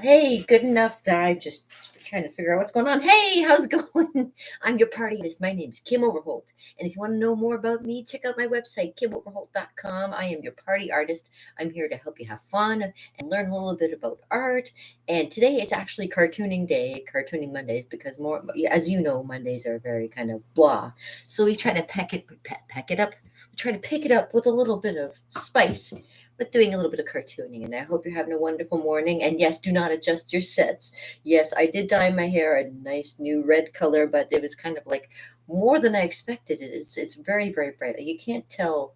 Hey, good enough that I'm just trying to figure out what's going on. Hey, how's it going? I'm your party artist. My name's Kim Overholt. And if you want to know more about me, check out my website, kimoverholt.com. I am your party artist. I'm here to help you have fun and learn a little bit about art. And today is actually cartooning day, cartooning Mondays, because more, as you know, Mondays are very kind of blah. So we try to pack it up. We try to pick it up with a little bit of spice with doing a little bit of cartooning. And I hope you're having a wonderful morning. And yes, do not adjust your sets. Yes, I did dye my hair a nice new red color, but it was kind of like more than I expected. It's very, very bright. You can't tell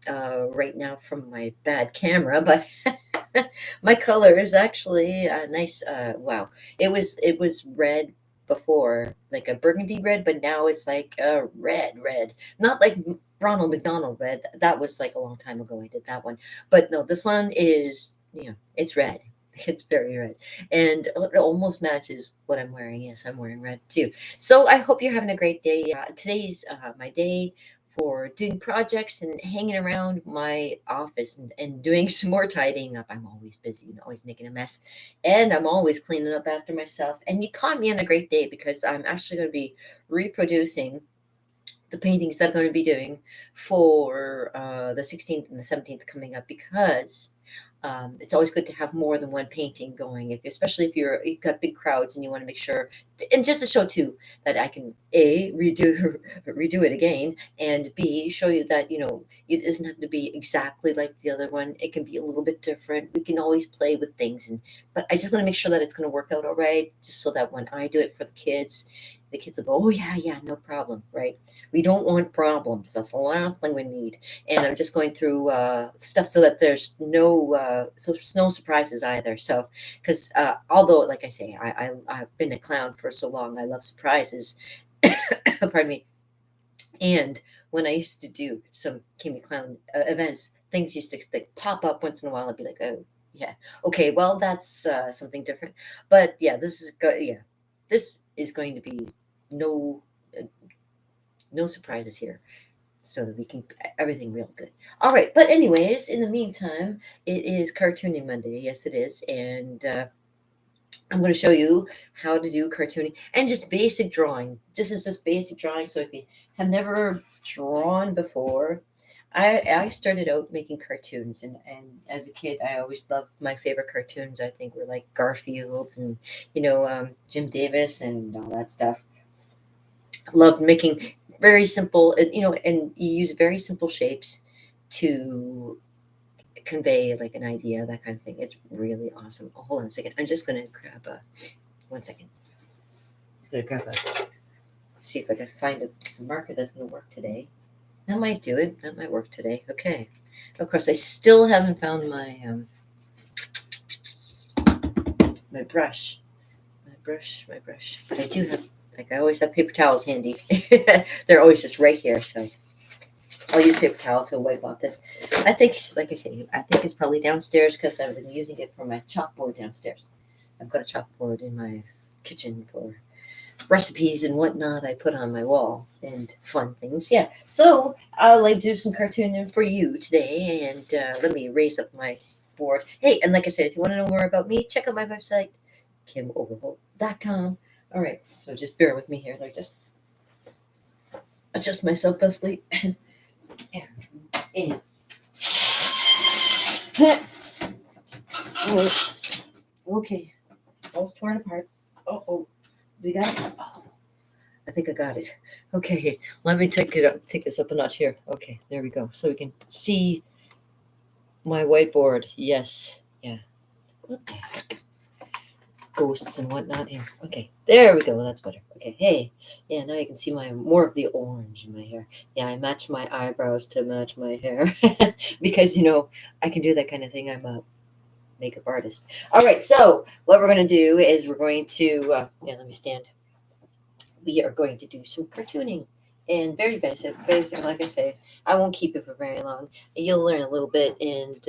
right now from my bad camera, but my color is actually a nice. Wow, it was red before, like a burgundy red, but now it's like a red, not like Ronald McDonald red. That was like a long time ago. I did that one, but no, this one is it's red. It's very red, and it almost matches what I'm wearing. Yes, I'm wearing red too. So I hope you're having a great day. Today's my day for doing projects and hanging around my office and doing some more tidying up. I'm always busy and always making a mess. And I'm always cleaning up after myself. And you caught me on a great day because I'm actually going to be reproducing the paintings that I'm going to be doing for the 16th and the 17th coming up because it's always good to have more than one painting going, especially if you've got big crowds and you want to make sure, and just to show too that I can a redo it again, and b show you that it doesn't have to be exactly like the other one. It can be a little bit different. We can always play with things, but I just want to make sure that it's going to work out all right, just so that when I do it for the kids will go, oh yeah, no problem, right? We don't want problems. That's the last thing we need. And I'm just going through stuff so that there's no surprises either. So, because although, like I say, I've been a clown for so long, I love surprises. Pardon me. And when I used to do some Kimmy Clown events, things used to like, pop up once in a while. I'd be like, oh yeah, okay, well that's something different. But yeah, this is going to be no uh, no surprises here so that we can everything real good. All right, but anyways, in the meantime, it is Cartooning Monday. Yes, it is, and I'm going to show you how to do cartooning and just basic drawing. This is just basic drawing. So if you have never drawn before, I started out making cartoons, and as a kid, I always loved my favorite cartoons. I think were like Garfield and Jim Davis and all that stuff. Loved making very simple, and you use very simple shapes to convey like an idea, that kind of thing. It's really awesome. Oh, hold on a second. I'm just gonna grab a 1 second. Just gonna grab a see if I can find a marker that's gonna work today. That might do it. That might work today. Okay. Of course, I still haven't found my brush. My brush. But I do have, like, I always have paper towels handy. They're always just right here, so I'll use paper towel to wipe off this. I think, like I say, I think it's probably downstairs because I've been using it for my chalkboard downstairs. I've got a chalkboard in my kitchen for recipes and whatnot I put on my wall and fun things. Yeah. So I'll like do some cartooning for you today, and let me raise up my board. Hey, and like I said, if you want to know more about me, check out my website, kimoverholt.com. All right. So just bear with me here. Let me just adjust myself thusly. Yeah. And okay, all's torn apart. Oh, we got it. Oh, I think I got it. Okay, let me take this up a notch here. Okay, there we go. So we can see my whiteboard. Yes, yeah. What the heck? Ghosts and whatnot here. Okay, there we go. That's better. Okay, hey, yeah. Now you can see my more of the orange in my hair. Yeah, I match my eyebrows to match my hair because I can do that kind of thing. I'm a makeup artist. All right, so what we're going to do is we're going to, let me stand. We are going to do some cartooning and very basic, like I say. I won't keep it for very long. You'll learn a little bit, and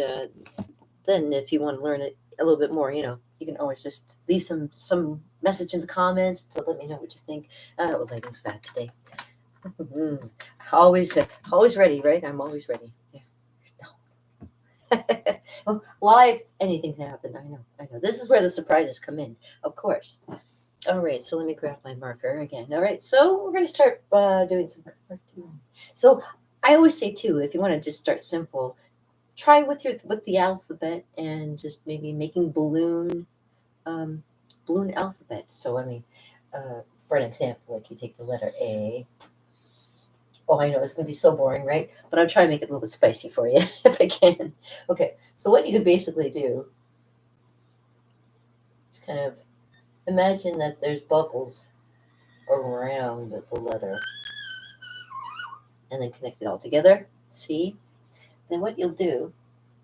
then if you want to learn it a little bit more, you can always just leave some message in the comments to let me know what you think. Well, lighting's bad today. Mhm. Always ready, right? I'm always ready. Yeah. Well, live, anything can happen. I know. This is where the surprises come in, of course. All right, so let me grab my marker again. All right, so we're going to start doing some cartoon. So I always say too, if you want to just start simple, try with the alphabet and just maybe making um, balloon alphabet. So I mean, for an example, like you take the letter A. Oh, I know it's going to be so boring, right? But I'm trying to make it a little bit spicy for you if I can. Okay, so what you could basically do is kind of imagine that there's bubbles around the letter and then connect it all together. See? Then what you'll do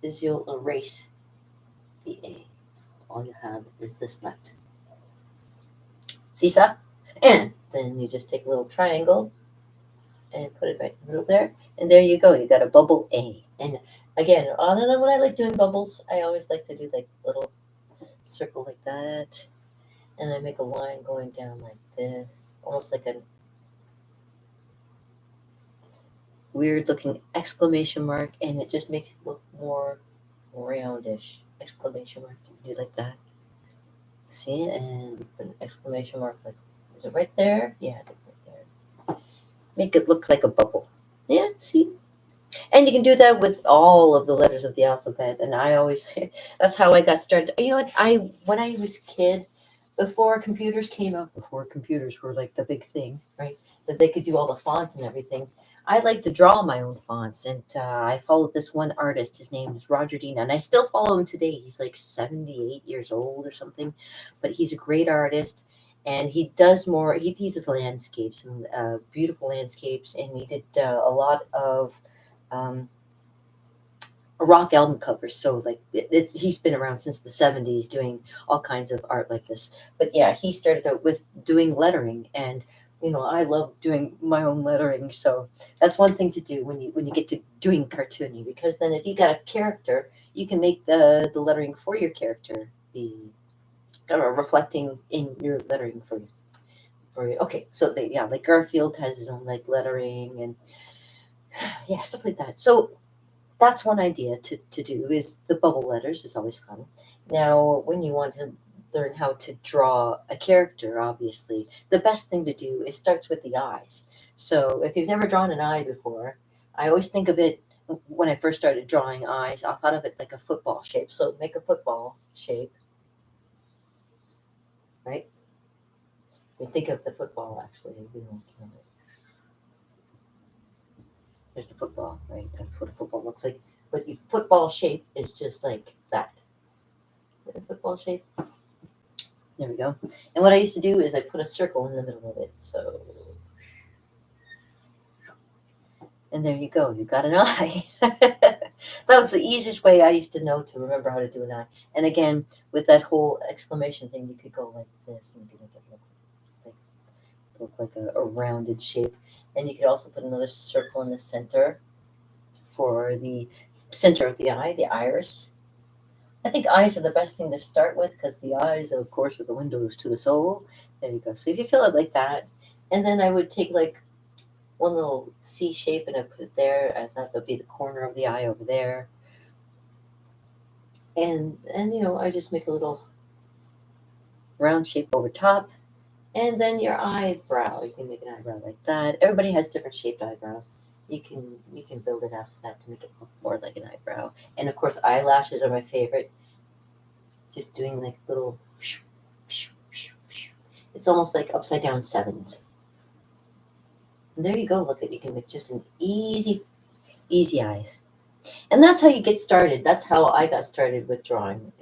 is you'll erase the A. So all you have is this left. See, ça? And then you just take a little triangle and put it right in the middle there. And there you go. You got a bubble A. And again, I don't know when I like doing bubbles, I always like to do like a little circle like that. And I make a line going down like this, almost like a weird looking exclamation mark, and it just makes it look more roundish. Exclamation mark. Do like that. See, and put an exclamation mark like, is it right there? Yeah, I think right there. Make it look like a bubble. Yeah, see? And you can do that with all of the letters of the alphabet. And I always, that's how I got started. You know what? When I was a kid, before computers came out, before computers were like the big thing, right? That they could do all the fonts and everything. I like to draw my own fonts, and I followed this one artist. His name is Roger Dean, and I still follow him today. He's like 78 years old or something, but he's a great artist, and he does more. He does landscapes and beautiful landscapes, and he did a lot of um, rock album covers. So like he's been around since the 70s doing all kinds of art like this. But yeah, he started out with doing lettering, and I love doing my own lettering. So that's one thing to do when you get to doing cartooning, because then if you got a character, you can make the lettering for your character be reflecting in your lettering for you. Okay, so yeah, like Garfield has his own like lettering and yeah, stuff like that. So that's one idea to do is the bubble letters is always fun. Now, when you want to learn how to draw a character, obviously, the best thing to do is starts with the eyes. So if you've never drawn an eye before, I always think of it when I first started drawing eyes, I thought of it like a football shape. So make a football shape, right? We think of the football actually. There's the football, right? That's what a football looks like. But the football shape is just like that. The football shape. There we go. And what I used to do is I put a circle in the middle of it. So, and there you go. You got an eye. That was the easiest way I used to know to remember how to do an eye. And again, with that whole exclamation thing, you could go like this and you could make it look like a rounded shape. And you could also put another circle in the center for the center of the eye, the iris. I think eyes are the best thing to start with because the eyes, of course, are the windows to the soul. There you go. So if you feel it like that, and then I would take like one little C shape and I put it there. I thought that'd be the corner of the eye over there. And I just make a little round shape over top. And then your eyebrow. You can make an eyebrow like that. Everybody has different shaped eyebrows. You can build it after that to make it look more like an eyebrow. And of course, eyelashes are my favorite. Just doing like little. It's almost like upside down sevens. And there you go. Look at, you can make just an easy eyes. And that's how you get started. That's how I got started with drawing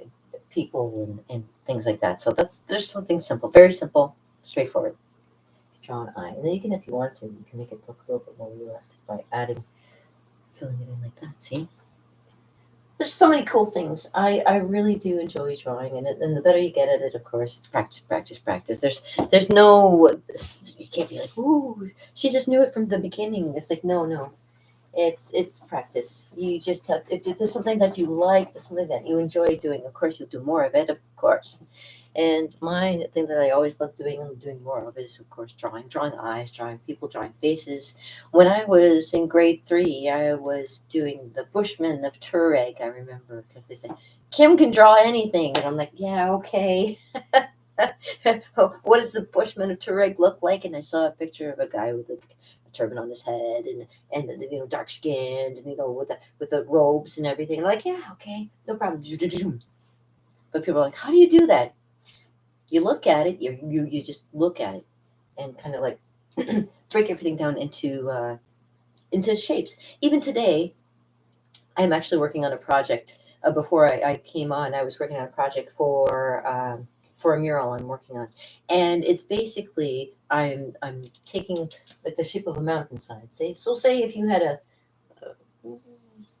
people and things like that. So there's something simple, very simple, straightforward. Draw an eye. And then you can, if you want to, you can make it look a little bit more realistic by filling it in like that. See? There's so many cool things. I really do enjoy drawing, and the better you get at it, of course, practice. There's no, you can't be like, ooh, she just knew it from the beginning. It's like, no. It's practice. You just have, if there's something that you like, there's something that you enjoy doing, of course you'll do more of it, of course. And my thing that I always love doing and doing more of is, of course, drawing eyes, drawing people, drawing faces. When I was in grade 3, I was doing the Bushmen of Tuareg, I remember, because they said, Kim can draw anything. And I'm like, yeah, okay. What does the Bushman of Tuareg look like? And I saw a picture of a guy with like a turban on his head and dark skinned and with the robes and everything. I'm like, yeah, okay, no problem. But people are like, how do you do that? You look at it, you just look at it and kind of like break everything down into shapes. Even today, I'm actually working on a project. Before I came on, I was working on a project for a mural I'm working on, and it's basically I'm taking like the shape of a mountainside. Say if you had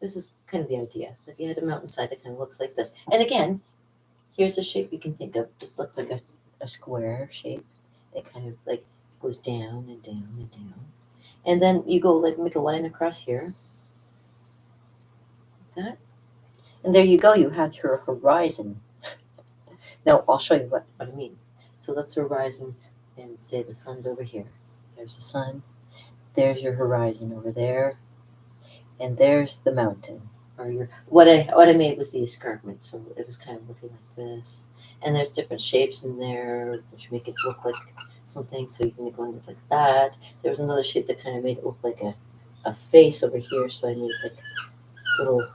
this is kind of the idea. So if you had a mountainside that kind of looks like this, and again, here's a shape you can think of. This looks like a square shape. It kind of like goes down and down and down, and then you go like make a line across here, like that. And there you go, you have your horizon. Now, I'll show you what I mean. So that's the horizon, and say the sun's over here. There's the sun, there's your horizon over there, and there's the mountain. Or your what I made was the escarpment, so it was kind of looking like this. And there's different shapes in there which make it look like something, so you can make one look like that. There was another shape that kind of made it look like a face over here, so I made like little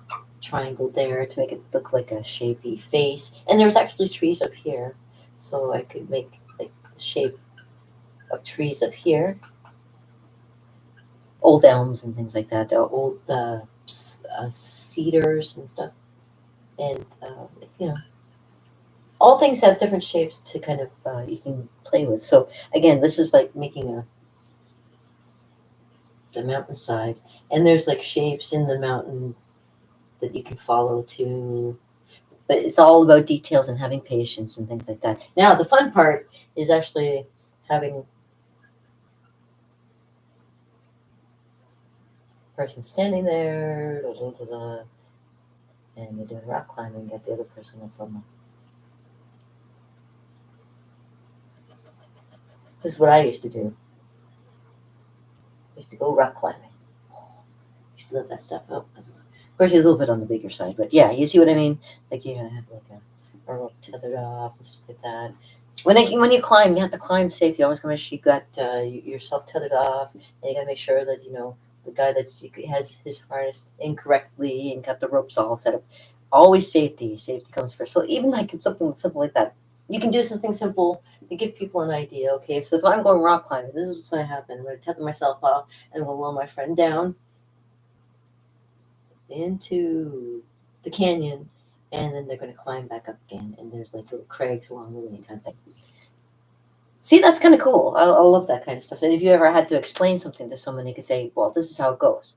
triangle there to make it look like a shapy face. And there was actually trees up here, so I could make like the shape of trees up here, old elms and things like that, old cedars and stuff. And you know, all things have different shapes to kind of you can play with. So again, this is like making the mountainside, and there's like shapes in the mountain that you can follow too. But it's all about details and having patience and things like that. Now, the fun part is actually having a person standing there, and you're doing rock climbing, get the other person that's on the. This is what I used to do. I used to go rock climbing. I used to love that stuff. Oh, of course, it's a little bit on the bigger side, but yeah, you see what I mean? Like you're gonna have like a rope tethered off and stuff like that. When you climb, you have to climb safe. You always gotta make sure you got yourself tethered off, and you gotta make sure that the guy that has his harness incorrectly and got the ropes all set up. Always safety. Safety comes first. So even like it's something simple like that, you can do something simple to give people an idea. Okay, so if I'm going rock climbing, this is what's going to happen. I'm going to tether myself off, and I'm going to lower my friend down into the canyon, and then they're going to climb back up again. And there's like little crags along the way, kind of thing. See, that's kind of cool. I love that kind of stuff. And if you ever had to explain something to someone, you could say, "Well, this is how it goes."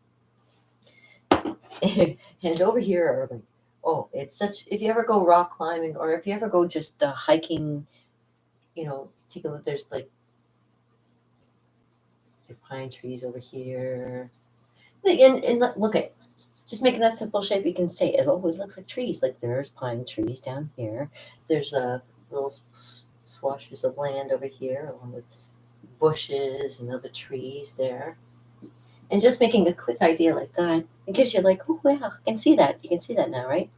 And over here are like, oh, it's such. If you ever go rock climbing, or if you ever go just hiking, take a look. There's like your pine trees over here, and look at. Just making that simple shape, you can say it always looks like trees. Like there's pine trees down here. There's little swashes of land over here, along with bushes and other trees there. And just making a quick idea like that, it gives you like, oh yeah, I can see that. You can see that now, right?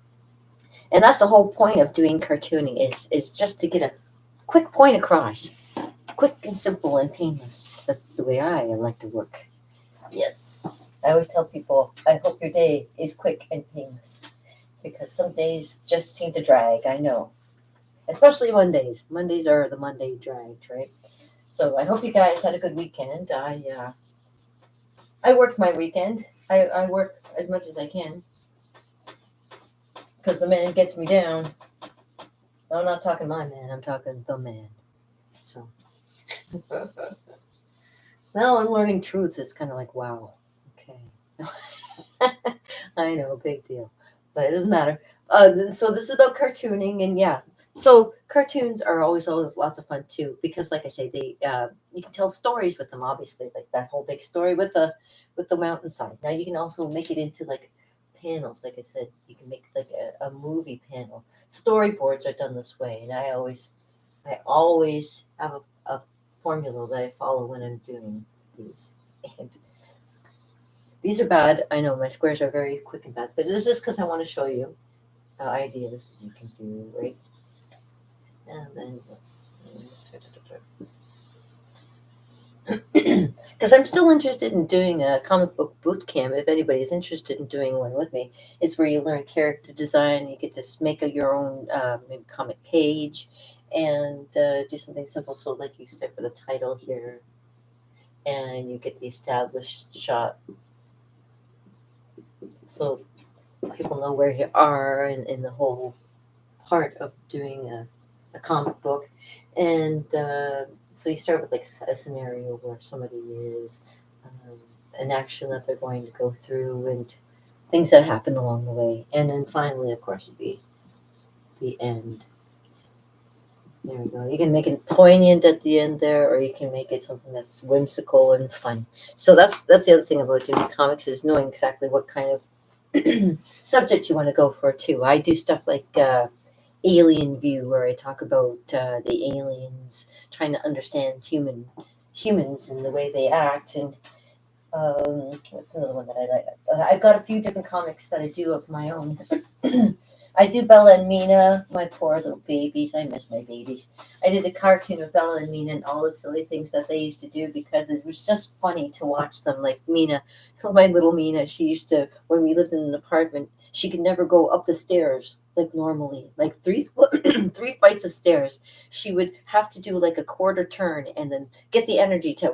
And that's the whole point of doing cartooning is just to get a quick point across, quick and simple and painless. That's the way I like to work. Yes. I always tell people, I hope your day is quick and painless because some days just seem to drag. I know, especially Mondays. Mondays are the Monday dragged, right? So I hope you guys had a good weekend. I worked my weekend. I work as much as I can because the man gets me down. I'm not talking my man. I'm talking the man. So now I'm learning truths. It's kind of like, wow. Okay. I know, big deal, but it doesn't matter. So this is about cartooning, and yeah, so cartoons are always lots of fun too because, like I say, they you can tell stories with them. Obviously, like that whole big story with the mountainside. Now you can also make it into like panels. Like I said, you can make like a movie panel. Storyboards are done this way, and I always I always have a formula that I follow when I'm doing these. And these are bad. I know my squares are very quick and bad, but this is because I want to show you ideas you can do, right? And then, because I'm still interested in doing a comic book boot camp. If anybody's interested in doing one with me, it's where you learn character design. You get to make your own maybe comic page and do something simple. So, like you start with a title here, and you get the established shot, so people know where you are in the whole part of doing a comic book. And so you start with like a scenario where somebody is, an action that they're going to go through, and things that happen along the way. And then finally, of course, would be the end. There we go. You can make it poignant at the end there, or you can make it something that's whimsical and fun. So that's the other thing about doing comics, is knowing exactly what kind of subject you want to go for too. I do stuff like Alien View, where I talk about the aliens, trying to understand humans and the way they act. And what's another one that I like? I've got a few different comics that I do of my own. I do Bella and Mina, my poor little babies. I miss my babies. I did a cartoon of Bella and Mina and all the silly things that they used to do, because it was just funny to watch them. Like Mina, my little Mina, she used to, when we lived in an apartment, she could never go up the stairs like normally, like three three flights of stairs. She would have to do like a quarter turn and then get the energy to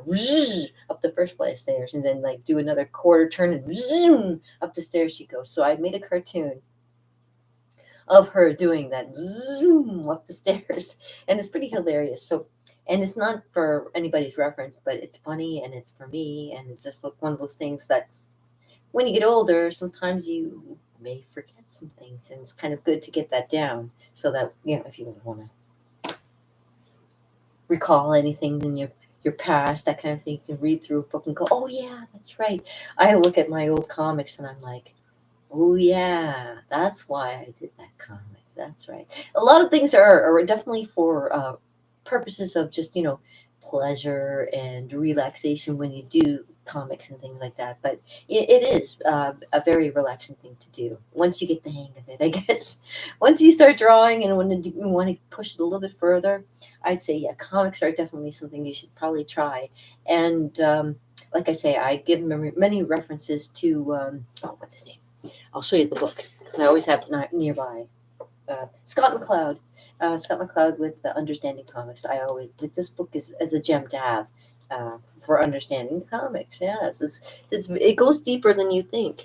up the first flight of stairs, and then like do another quarter turn and up the stairs she goes. So I made a cartoon of her doing that zoom up the stairs, and it's pretty hilarious. So, and it's not for anybody's reference, but it's funny and it's for me, and it's just like one of those things that when you get older, sometimes you may forget some things, and it's kind of good to get that down, so that if you want to recall anything in your past, that kind of thing, you can read through a book and go, oh yeah, that's right. I look at my old comics and I'm like, oh yeah, that's why I did that comic. That's right. A lot of things are definitely for purposes of just pleasure and relaxation when you do comics and things like that. But it is a very relaxing thing to do once you get the hang of it, I guess. Once you start drawing and when you want to push it a little bit further, I'd say yeah, comics are definitely something you should probably try. And like I say, I give many references to what's his name? I'll show you the book because I always have it nearby. Scott McCloud. Scott McCloud with Understanding Comics. I always like this book is as a gem to have for understanding comics. Yes, it goes deeper than you think,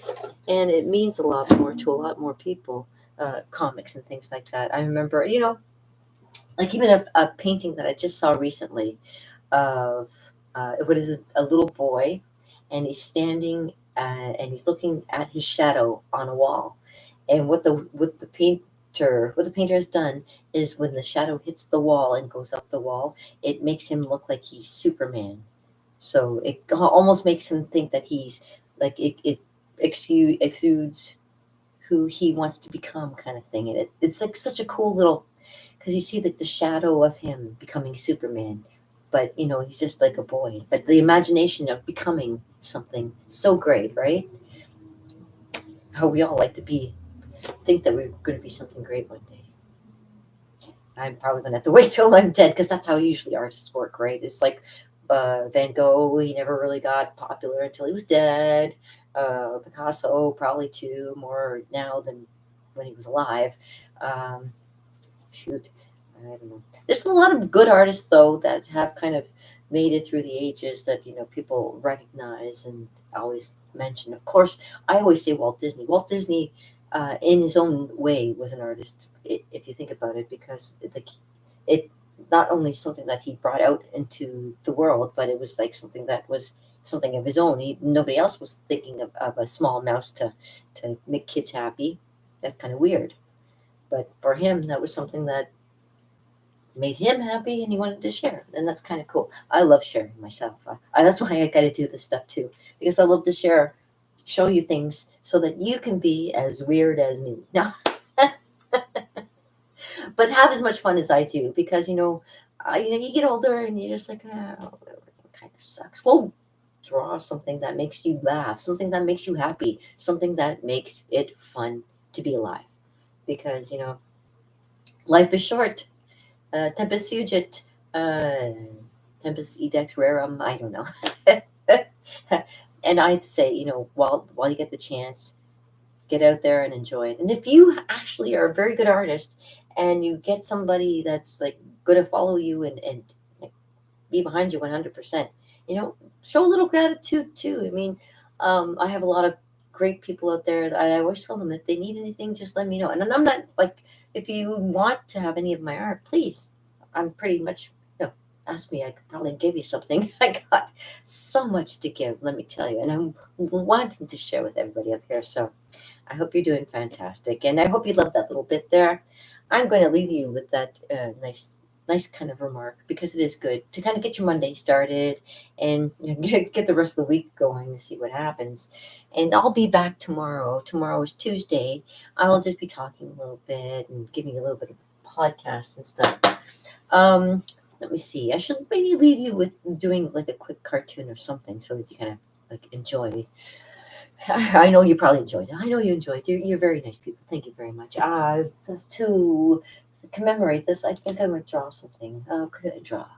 and it means a lot more to a lot more people. Comics and things like that. I remember, like even a painting that I just saw recently of what is a little boy, and he's standing and he's looking at his shadow on a wall, and what the painter has done is when the shadow hits the wall and goes up the wall, it makes him look like he's Superman. So it almost makes him think that he's like it exudes who he wants to become, kind of thing. And it's like such a cool little, because you see like the shadow of him becoming Superman, but he's just like a boy. But the imagination of becoming something so great, right? How we all like to think that we're going to be something great one day. I'm probably going to have to wait till I'm dead, because that's how usually artists work, right? It's like Van Gogh, he never really got popular until he was dead. Picasso, probably too, more now than when he was alive. Um, shoot, I don't know. There's a lot of good artists though that have kind of made it through the ages that people recognize and always mention. Of course, I always say Walt Disney. Walt Disney, in his own way, was an artist. If you think about it, because it not only something that he brought out into the world, but it was like something that was something of his own. Nobody else was thinking of a small mouse to make kids happy. That's kind of weird. But for him, that was something that made him happy, and he wanted to share, and that's kind of cool. I love sharing myself. That's why I got to do this stuff too, because I love to show you things so that you can be as weird as me. Now, But have as much fun as I do, because you get older and you're just like, oh, it kind of sucks. Well, draw something that makes you laugh, something that makes you happy, something that makes it fun to be alive. Because life is short. Tempus fugit. Uh, Tempus edex rerum. I don't know. And I'd say, while you get the chance, get out there and enjoy it. And if you actually are a very good artist and you get somebody that's like going to follow you and like, be behind you 100%, show a little gratitude too. I mean, I have a lot of great people out there that I always tell them, if they need anything, just let me know. And I'm not like, if you want to have any of my art, please, I'm pretty much, ask me. I could probably give you something. I got so much to give, let me tell you. And I'm wanting to share with everybody up here. So I hope you're doing fantastic, and I hope you love that little bit there. I'm going to leave you with that nice kind of remark, because it is good to kind of get your Monday started and get the rest of the week going to see what happens. And I'll be back tomorrow. Tomorrow is Tuesday. I'll just be talking a little bit and giving you a little bit of podcast and stuff. Let me see. I should maybe leave you with doing like a quick cartoon or something, so that you kind of like enjoy. I know you probably enjoyed it. I know you enjoyed it. You're very nice people. Thank you very much. Just to commemorate this, I think I'm going to draw something. Oh, could I draw?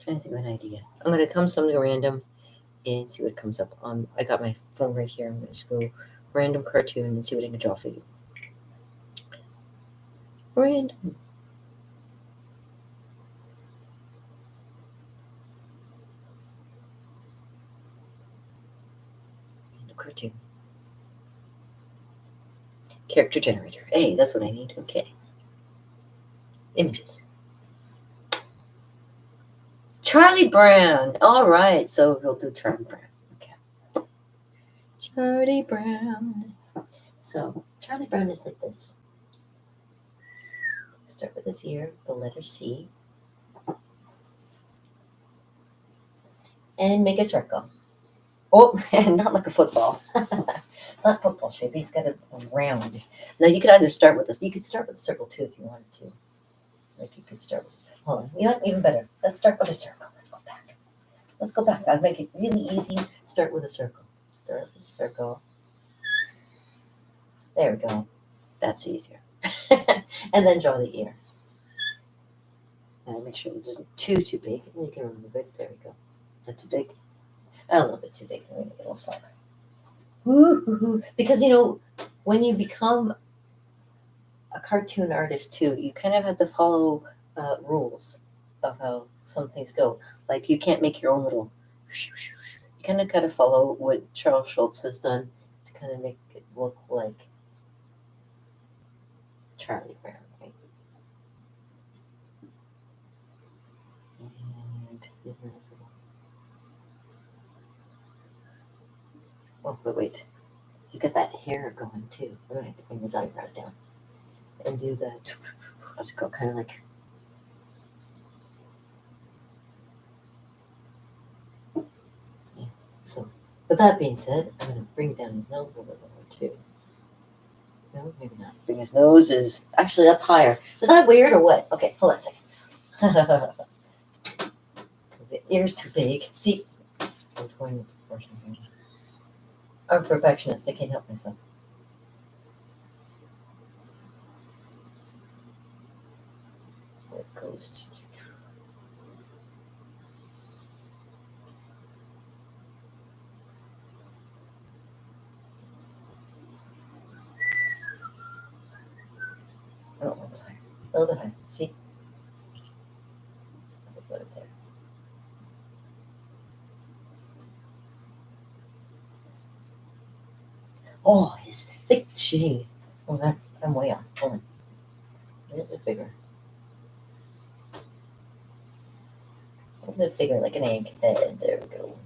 Trying to think of an idea. I'm going to come something random and see what comes up. I got my phone right here. I'm going to just go random cartoon and see what I can draw for you. Random. Cartoon. Character generator. Hey, that's what I need. Okay. Images. Charlie Brown. All right. So we'll do Charlie Brown. Okay. Charlie Brown. So Charlie Brown is like this. Start with his ear, the letter C. And make a circle. Oh, and not like a football. Not football shape. He's got a round. Now you could either start with this. You could start with a circle too if you wanted to. Like you could start with. Hold on. You know what? Even better. Let's start with a circle. Let's go back. Let's go back. I'll make it really easy. Start with a circle. Start with a circle. There we go. That's easier. And then draw the ear. And make sure it isn't too big. You can remove it. There we go. Is that too big? A little bit too big. Let me make it a little smaller. Because when you become a cartoon artist too, you kind of have to follow rules of how some things go. Like you can't make your own little. You kind of got to follow what Charles Schultz has done to kind of make it look like Charlie Brown, right? And oh, but wait. He's got that hair going too. I'm going to have to bring his eyebrows down and do the. How's it go? Kind of like. Yeah. So, with that being said, I'm going to bring down his nose a little bit more too. No, maybe not. Bring his nose is actually up higher. Is that weird or what? Okay, hold on a second. Because the ear's too big. See, I'm going to proportion here. I'm a perfectionist. I can't help myself. There it goes. Oh, a little bit higher. A little bit higher. See? I'll put it there. Oh, his thick chin. Oh, I'm way off. Hold on. A little bit bigger. A little bit bigger, like an egg head. There we go.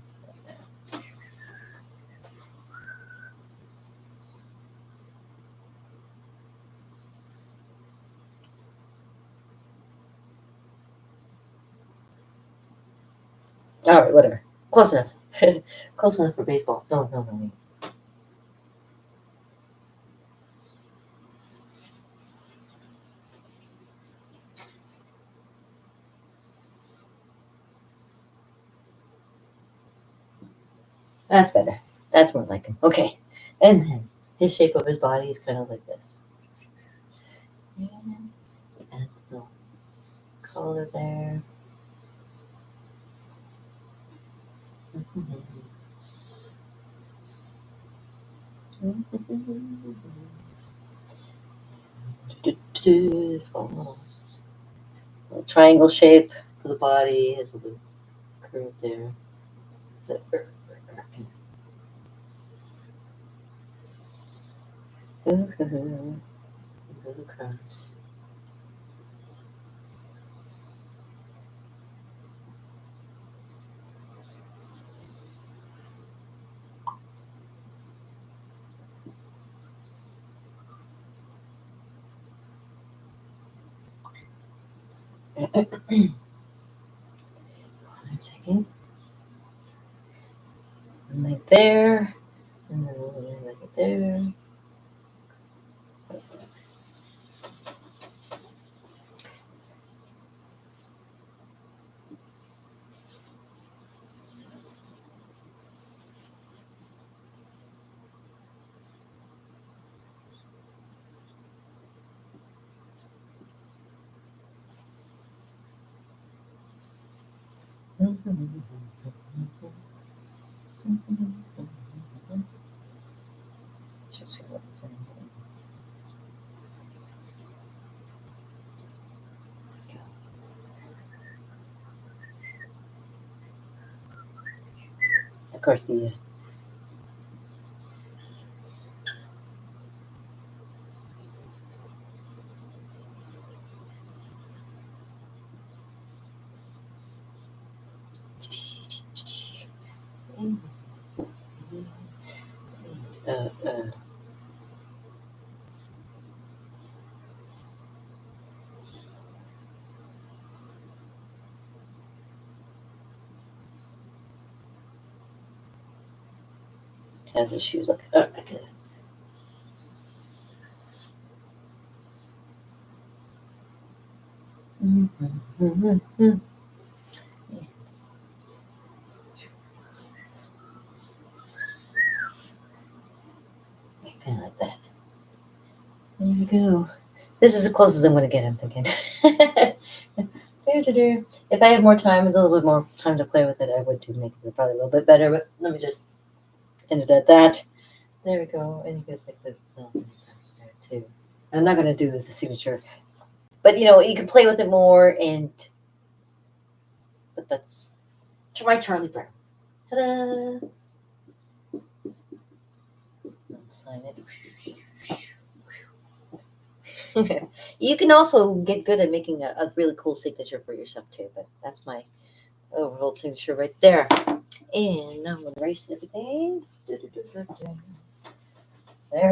All right, whatever. Close enough. Close enough for baseball. No. That's better. That's more like him. Okay. And then his shape of his body is kind of like this. And add a little color there. Little triangle shape for the body. Has a little curve there. So, goes across. One second. And like there. And then like it there. Of course, the has his shoes like. Kind of like that. There we go. This is as close as I'm going to get, I'm thinking. If I had more time, a little bit more time to play with it, I would too, make it probably a little bit better. But let me just end it at that. There we go. And you guys like the there too. And I'm not going to do the signature, but you can play with it more. But that's my Charlie Brown. Ta-da! I'll sign it. You can also get good at making a really cool signature for yourself too, but that's my overall signature right there. And now I'm going to erase everything. There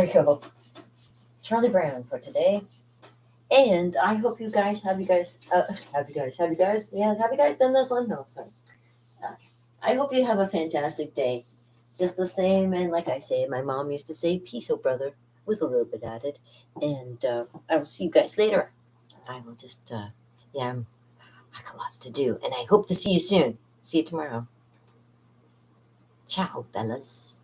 we go. Charlie Brown for today. And I hope you guys, have you guys done this one? No, sorry. I hope you have a fantastic day. Just the same, and like I say, my mom used to say, peace, oh brother, with a little bit added. And I will see you guys later. I will just, I got lots to do, and I hope to see you soon. See you tomorrow. Ciao, Bellas.